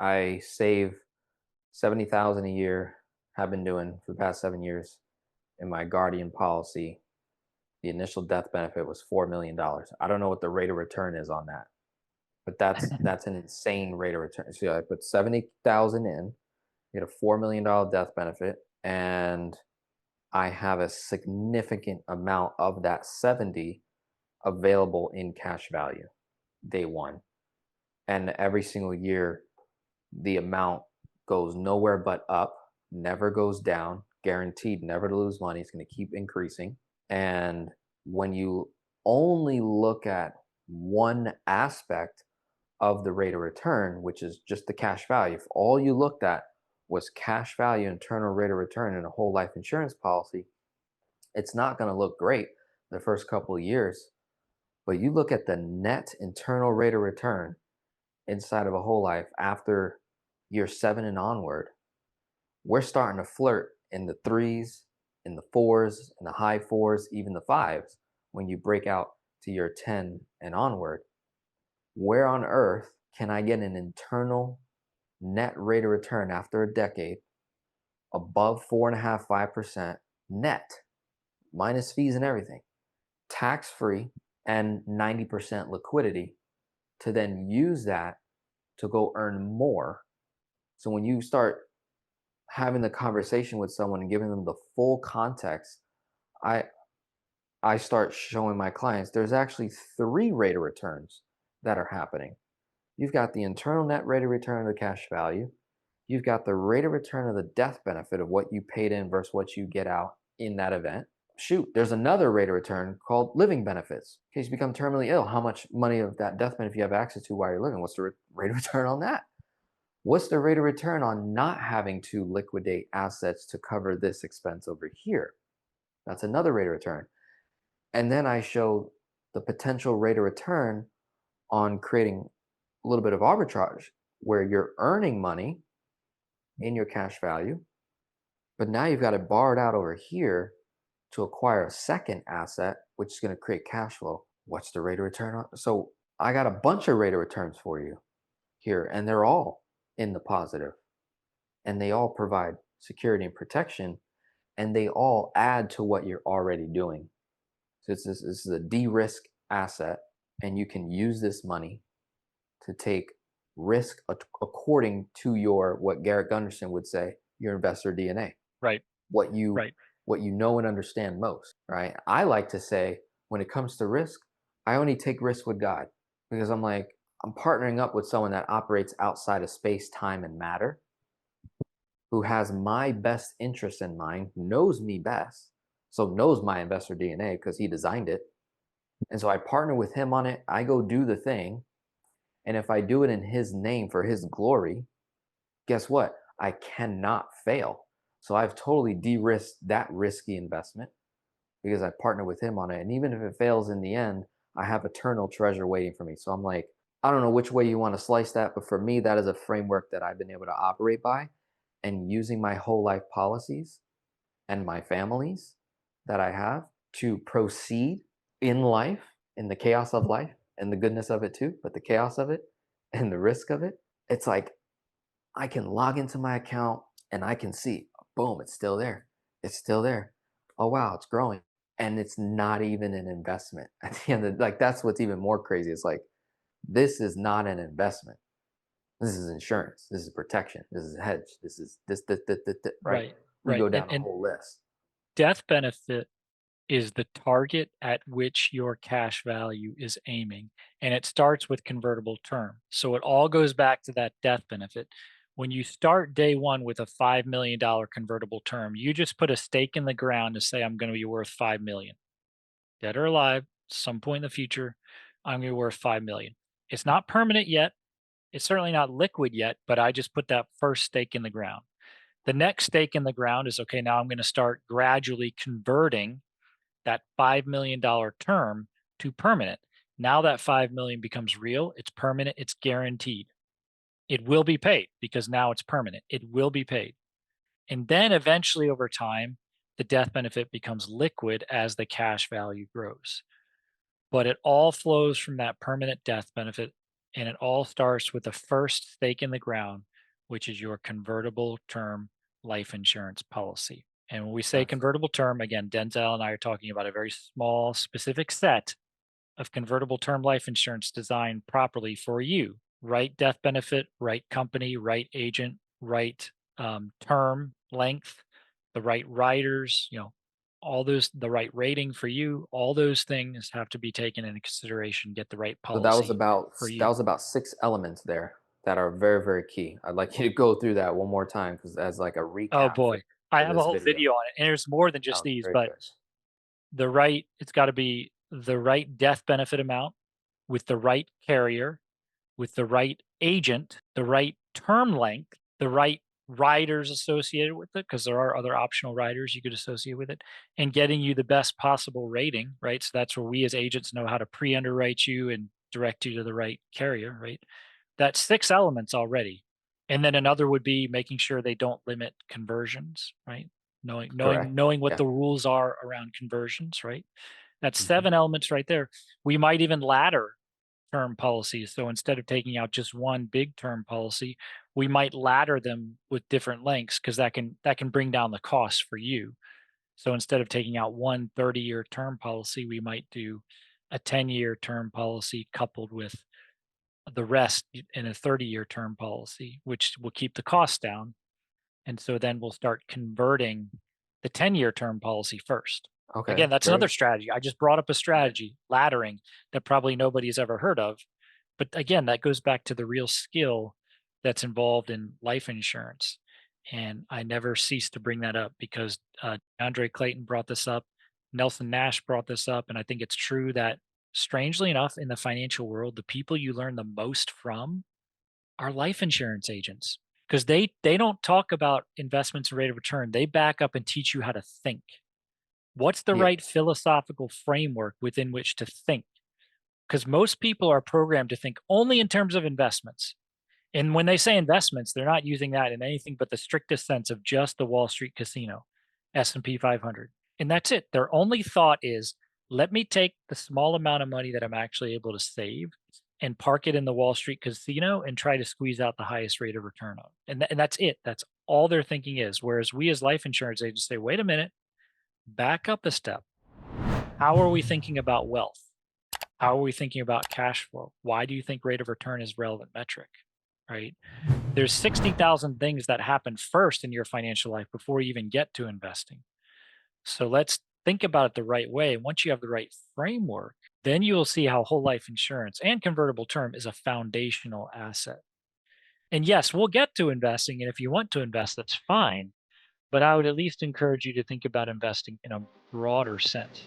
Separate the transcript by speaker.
Speaker 1: I save 70,000 a year, have been doing for the past 7 years. In my Guardian policy, the initial death benefit was $4 million. I don't know what the rate of return is on that, but that's an insane rate of return. So I put 70,000 in, get a $4 million death benefit, and I have a significant amount of that 70 available in cash value day one. And every single year, the amount goes nowhere but up, never goes down, guaranteed never to lose money. It's going to keep increasing. And when you only look at one aspect of the rate of return, which is just the cash value, if all you looked at was cash value, internal rate of return in a whole life insurance policy, it's not going to look great the first couple of years. But you look at the net internal rate of return inside of a whole life after year 7 and onward, we're starting to flirt in the threes, in the fours, in the high fours, even the fives. When you break out to year 10 and onward, where on earth can I get an internal net rate of return after a decade above 4.5%, 5% net, minus fees and everything, tax free, and 90% liquidity to then use that to go earn more? So when you start having the conversation with someone and giving them the full context, I I start showing my clients there's actually three rate of returns that are happening. You've got the internal net rate of return of the cash value. You've got the rate of return of the death benefit of what you paid in versus what you get out in that event. Shoot, there's another rate of return called living benefits. In case you become terminally ill, how much money of that death benefit you have access to while you're living? What's the rate of return on that? What's the rate of return on not having to liquidate assets to cover this expense over here? That's another rate of return. And then I show the potential rate of return on creating a little bit of arbitrage where you're earning money in your cash value, but now you've got it borrowed out over here to acquire a second asset, which is going to create cash flow. What's the rate of return on? So I got a bunch of rate of returns for you here, and they're all in the positive, and they all provide security and protection, and they all add to what you're already doing. So this is a de-risk asset, and you can use this money to take risk according to your, what Garrett Gunderson would say, your investor DNA,
Speaker 2: Right.
Speaker 1: what you
Speaker 2: Right.
Speaker 1: what you know and understand most, right? I like to say when it comes to risk, I only take risk with God, because I'm like, I'm partnering up with someone that operates outside of space, time, and matter, who has my best interest in mind, who knows me best, so knows my investor DNA because he designed it. And so I partner with him on it. I go do the thing. And if I do it in his name for his glory, guess what? I cannot fail. So I've totally de-risked that risky investment because I partner with him on it. And even if it fails in the end, I have eternal treasure waiting for me. So I'm like, I don't know which way you want to slice that, but for me, that is a framework that I've been able to operate by, and using my whole life policies and my families that I have to proceed in life, in the chaos of life and the goodness of it too, but the chaos of it and the risk of it. It's like I can log into my account and I can see, boom, it's still there. It's still there. Oh wow, it's growing. And it's not even an investment. At the end of, like, that's what's even more crazy. It's like, this is not an investment. This is insurance. This is protection. This is a hedge. This is this, right?
Speaker 2: Right.
Speaker 1: We
Speaker 2: Right.
Speaker 1: go
Speaker 2: And
Speaker 1: down a whole list.
Speaker 2: death benefit is the target at which your cash value is aiming. And it starts with convertible term. So it all goes back to that death benefit. When you start day one with a $5 million convertible term, you just put a stake in the ground to say, I'm going to be worth 5 million. Dead or alive, some point in the future, I'm going to be worth 5 million. It's not permanent yet. It's certainly not liquid yet, but I just put that first stake in the ground. The next stake in the ground is okay, now I'm going to start gradually converting that $5 million term to permanent. Now that 5 million becomes real, it's permanent, it's guaranteed. It will be paid because now it's permanent. It will be paid. And then eventually over time, the death benefit becomes liquid as the cash value grows. But it all flows from that permanent death benefit, and it all starts with the first stake in the ground, which is your convertible term life insurance policy. And when we say
Speaker 1: Gotcha.
Speaker 2: convertible term, again, Denzel and I are talking about a very small, specific set of convertible term life insurance designed properly for you. Right death benefit, right company, right agent, right term length, the right riders, all those, the right rating for you, all those things have to be taken into consideration, get the right
Speaker 1: So that was
Speaker 2: policy
Speaker 1: about
Speaker 2: for
Speaker 1: that
Speaker 2: you.
Speaker 1: was about 6 elements there that are very, very key. I'd like you to go through that one more time because as like a
Speaker 2: Oh
Speaker 1: recap
Speaker 2: boy. I
Speaker 1: for
Speaker 2: have a
Speaker 1: this
Speaker 2: whole
Speaker 1: video.
Speaker 2: video on it, and there's more than just
Speaker 1: Sounds
Speaker 2: these,
Speaker 1: very
Speaker 2: but
Speaker 1: good.
Speaker 2: it's got to be the right death benefit amount with the right carrier, with the right agent, the right term length, the right riders associated with it, because there are other optional riders you could associate with it, and getting you the best possible rating, right? So that's where we as agents know how to pre underwrite you and direct you to the right carrier, right? That's 6 elements already. And then another would be making sure they don't limit conversions, right? Knowing knowing
Speaker 1: Correct.
Speaker 2: knowing what
Speaker 1: Yeah.
Speaker 2: the rules are around conversions, right? That's
Speaker 1: Mhm.
Speaker 2: 7 elements right there. We might even ladder term policies. So instead of taking out just one big term policy, we might ladder them with different lengths because that can bring down the cost for you. So instead of taking out one 30-year term policy, we might do a 10-year term policy coupled with the rest in a 30-year term policy, which will keep the costs down. And so then we'll start converting the 10-year term policy first.
Speaker 1: Okay.
Speaker 2: Again, that's
Speaker 1: Very
Speaker 2: another strategy. I just brought up a
Speaker 1: right.
Speaker 2: strategy, laddering, that probably nobody's ever heard of. But again, that goes back to the real skill that's involved in life insurance. And I never cease to bring that up because Andre Clayton brought this up, Nelson Nash brought this up, and I think it's true that strangely enough, in the financial world, the people you learn the most from are life insurance agents because they don't talk about investments and rate of return. They back up and teach you how to think. What's the
Speaker 1: Yeah.
Speaker 2: right philosophical framework within which to think? Because most people are programmed to think only in terms of investments. And when they say investments, they're not using that in anything but the strictest sense of just the Wall Street casino, S&P 500. And that's it. Their only thought is, let me take the small amount of money that I'm actually able to save and park it in the Wall Street casino and try to squeeze out the highest rate of return on it. And that's it. That's all their thinking is. Whereas we as life insurance agents say, wait a minute, back up a step. How are we thinking about wealth? How are we thinking about cash flow? Why do you think rate of return is a relevant metric? Right? There's 60,000 things that happen first in your financial life before you even get to investing. So let's think about it the right way. Once you have the right framework, then you will see how whole life insurance and convertible term is a foundational asset. And yes, we'll get to investing. And if you want to invest, that's fine. But I would at least encourage you to think about investing in a broader sense.